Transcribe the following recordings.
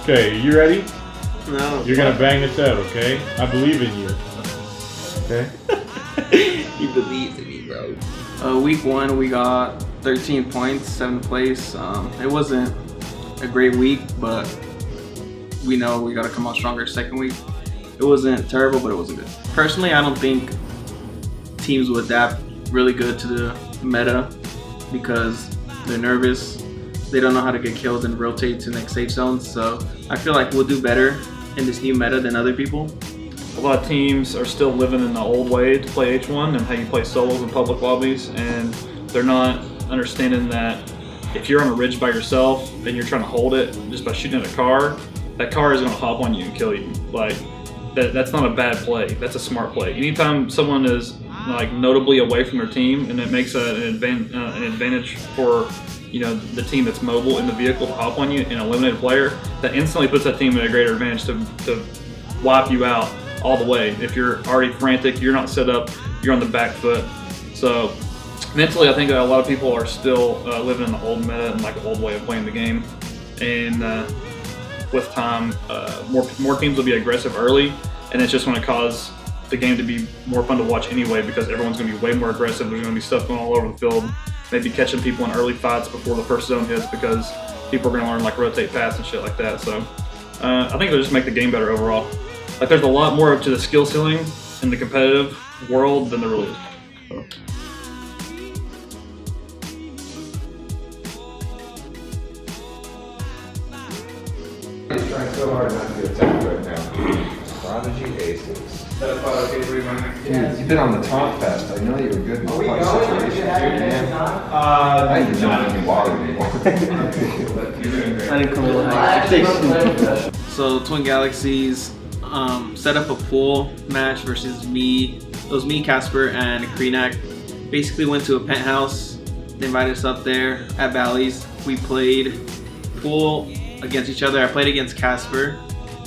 Okay, you ready? No. You're gonna bang this out, okay? I believe in you. Okay? You believed in me, bro. Week 1, we got 13 points, 7th place. It wasn't a great week, but we know we gotta come out stronger second week. It wasn't terrible, but it wasn't good. Personally, I don't think teams will adapt really good to the meta because they're nervous. They don't know how to get kills and rotate to next safe zones. So I feel like we'll do better in this new meta than other people. A lot of teams are still living in the old way to play H1 and how you play solos in public lobbies, and they're not understanding that if you're on a ridge by yourself and you're trying to hold it just by shooting at a car, that car is going to hop on you and kill you. Like that's not a bad play. That's a smart play. Anytime someone is like notably away from their team and it makes an advantage for the team that's mobile in the vehicle to hop on you and eliminate a player, that instantly puts that team at a greater advantage to wipe you out all the way. If you're already frantic, you're not set up, you're on the back foot. So mentally, I think a lot of people are still living in the old meta and like an old way of playing the game. And with time, more teams will be aggressive early, and it's just going to cause the game to be more fun to watch anyway because everyone's going to be way more aggressive. There's going to be stuff going all over the field, maybe catching people in early fights before the first zone hits because people are going to learn like rotate pass and shit like that. So I think it'll just make the game better overall. Like there's a lot more to the skill ceiling in the competitive world than there really is. So. He's trying so hard not to get attacked right now. Prodigy Aces. Dude, you've been on the talk fest. I know you were good in the fight situation. I did not even bother me. I didn't come along. So Twin Galaxies set up a pool match versus me. It was me, Casper, and Kreenak. Basically went to a penthouse. They invited us up there at Bally's. We played pool against each other. I played against Casper.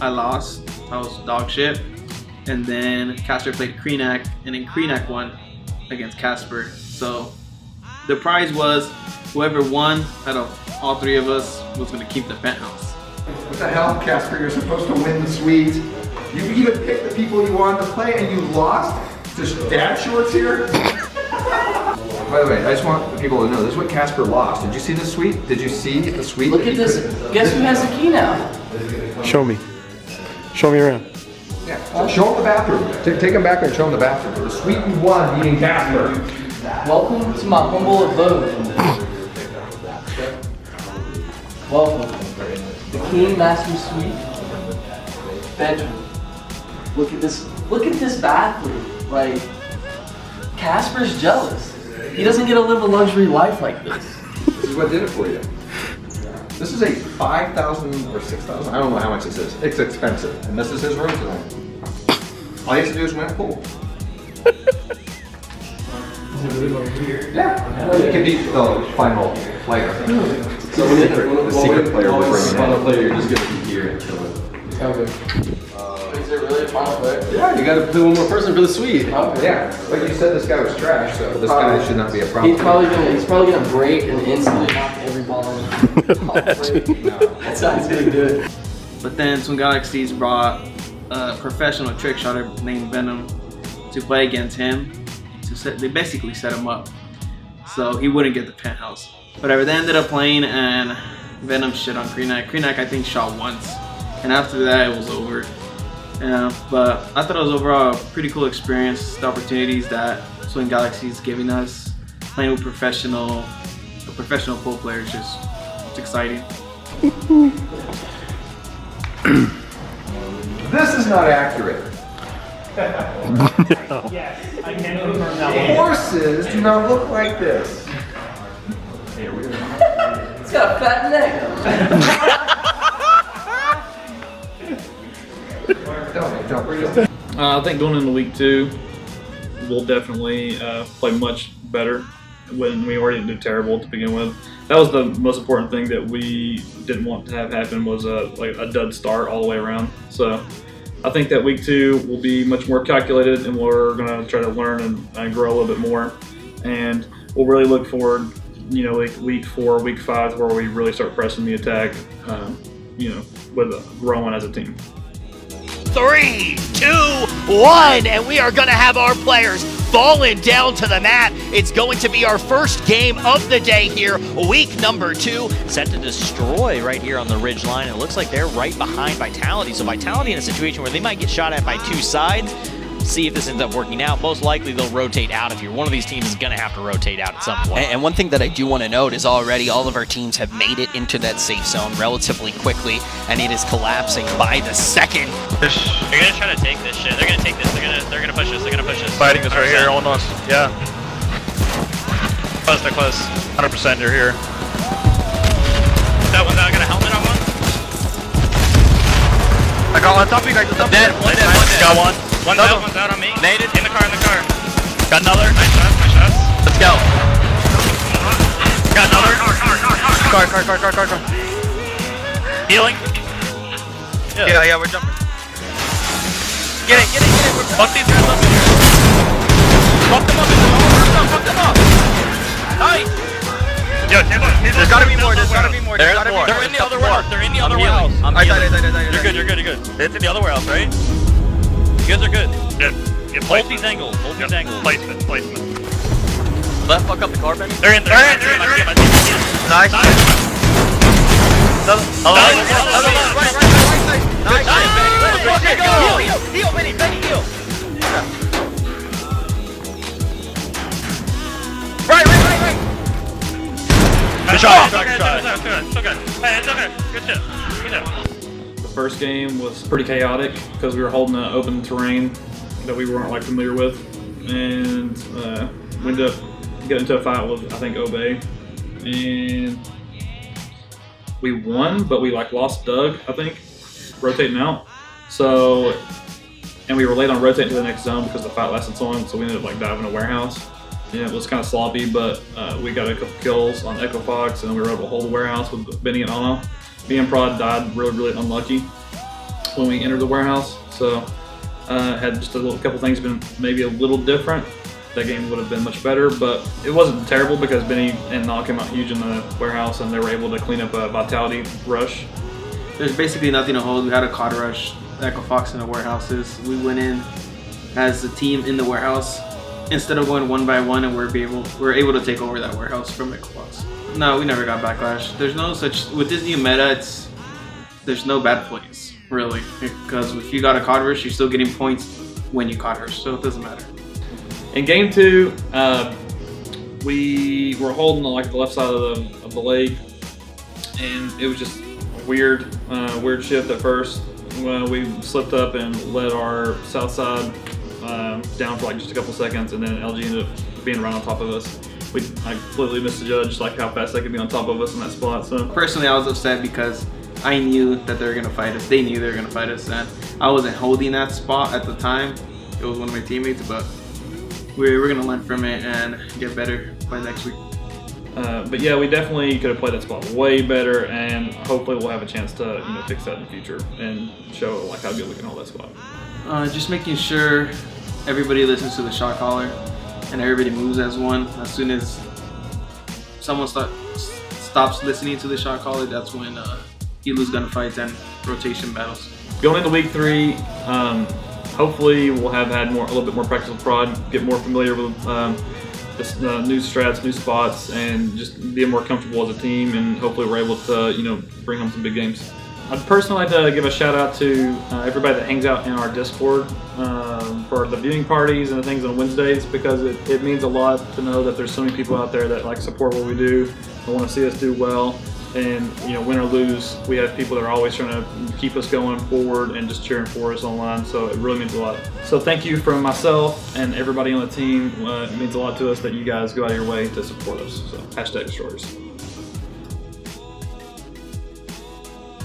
I lost. I was dog shit. And then Casper played Kreenak, and then Kreenak won against Casper. So the prize was whoever won out of all three of us was going to keep the penthouse. What the hell, Casper? You're supposed to win the suite. You even picked the people you wanted to play, and you lost to dad shorts here? By the way, I just want people to know, this is what Casper lost. Did you see the suite? Did you see the suite? Look at this. Guess who has the key now? Show me. Show me around. Yeah, show him the bathroom. Take him back there and show him the bathroom. The suite you won beating Casper. Welcome to my humble abode. Welcome. The King Master Suite. Bedroom. Look at this. Look at this bathroom. Like, Casper's jealous. He doesn't get to live a luxury life like this. This is what did it for you. This is a 5,000 or 6,000. I don't know how much this is. It's expensive, and this is his room tonight. All he has to do is win a pool. Yeah. It could be the final player. So the secret player will bring it in. Final player, you're just gonna be here and kill it. Okay. Is there really a final player? Yeah, you gotta play one more person for the suite. Okay. Yeah, but you said this guy was trash, so this guy should not be a problem. He's probably gonna break and instantly knock every ball in. That sounds really good. But then Twin Galaxies brought a professional trick shotter named Venom to play against him. They basically set him up so he wouldn't get the penthouse. Whatever, they ended up playing and Venom shit on Kreenak. Kreenak I think shot once, and after that it was over. But I thought it was overall a pretty cool experience. The opportunities that Twin Galaxies is giving us, playing with a professional pool player, is just, it's exciting. This is not accurate. Yes, I can confirm that one. Horses do not look like this. It's got a fat neck. I think going into week 2, we'll definitely play much better when we already did terrible to begin with. That was the most important thing that we didn't want to have happen, was like a dud start all the way around. So I think that week 2 will be much more calculated, and we're going to try to learn and grow a little bit more. And we'll really look forward, like week 4, week 5, where we really start pressing the attack. with growing as a team. 3, 2, 1, and we are going to have our players falling down to the mat. It's going to be our first game of the day here, week number 2. Set to destroy right here on the ridge line. It looks like they're right behind Vitality. So Vitality in a situation where they might get shot at by 2 sides. See if this ends up working out. Most likely they'll rotate out of here. One of these teams is going to have to rotate out at some point. And one thing that I do want to note is already all of our teams have made it into that safe zone relatively quickly, and it is collapsing by the second. They're gonna try to take this shit. They're gonna take this. They're gonna push this. They're gonna push this. Fighting this right here on us. Yeah. Close. They're close. 100%. You're here. That one's out. I got a helmet on one. I got on top of you guys. One dead. Got one. One's out on me. Naded. In the car. Got another. Nice shots. Let's go. Got another. Car. Healing. Yeah, we're jumping. Get it. Fuck these guys up in here. Fuck them up. Fuck them up. Nice. Yo, There's gotta be more. There's gotta be more. They're in the other warehouse. I died. You're good. It's in the other warehouse, right? You guys are good. Yeah. Hold these angles. Placement. Left, fuck up the car, Benny. They're in. Nice. Heal, Benny, heal. Right. Good shot. It's okay. Hey, it's okay. Good shit. The first game was pretty chaotic because we were holding an open terrain that we weren't coming with, and we ended up getting into a fight with I think Obey, and we won, but we lost Doug, I think, rotating out. So, and we were late on rotating to the next zone because the fight lasted so long, so we ended up diving a warehouse. Yeah, it was kind of sloppy, but we got a couple kills on Echo Fox, and we were able to hold the warehouse with Benny and Ono. Me and Prod died really unlucky when we entered the warehouse, so had just a couple things been maybe a little different, that game would have been much better, but it wasn't terrible because Benny and Nog came out huge in the warehouse and they were able to clean up a Vitality rush. There's basically nothing to hold. We had a COD rush, Echo Fox in the warehouses. We went in as a team in the warehouse instead of going 1 by 1, and we're able to take over that warehouse from Echo Fox. No, we never got backlash. There's no such, with this new meta, there's no bad plays, really, because if you got a COD rush, you're still getting points when you COD rush, so it doesn't matter. In game 2, we were holding the left side of the lake, and it was just weird shift at first. We slipped up and let our south side down for just a couple seconds, and then LG ended up being right on top of us. I completely misjudged how fast they could be on top of us in that spot. So personally, I was upset because I knew that they were gonna fight us. They knew they were gonna fight us, and I wasn't holding that spot at the time. It was one of my teammates, but we're gonna learn from it and get better by next week. But yeah, we definitely could have played that spot way better, and hopefully we'll have a chance to fix that in the future and show how good we can hold that spot. Just making sure everybody listens to the shot caller and everybody moves as one. As soon as someone stops listening to the shot caller, that's when you lose gunfights and rotation battles. Going into week 3, hopefully we'll have had a little bit more practice with Prod, get more familiar with new strats, new spots, and just be more comfortable as a team, and hopefully we're able to bring home some big games. I'd personally like to give a shout out to everybody that hangs out in our Discord for the viewing parties and the things on Wednesdays, because it means a lot to know that there's so many people out there that support what we do and want to see us do well. And win or lose, we have people that are always trying to keep us going forward and just cheering for us online. So it really means a lot. So thank you from myself and everybody on the team. It means a lot to us that you guys go out of your way to support us. So #Destroyers.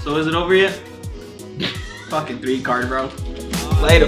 So is it over yet? Fucking 3 card, bro. Later.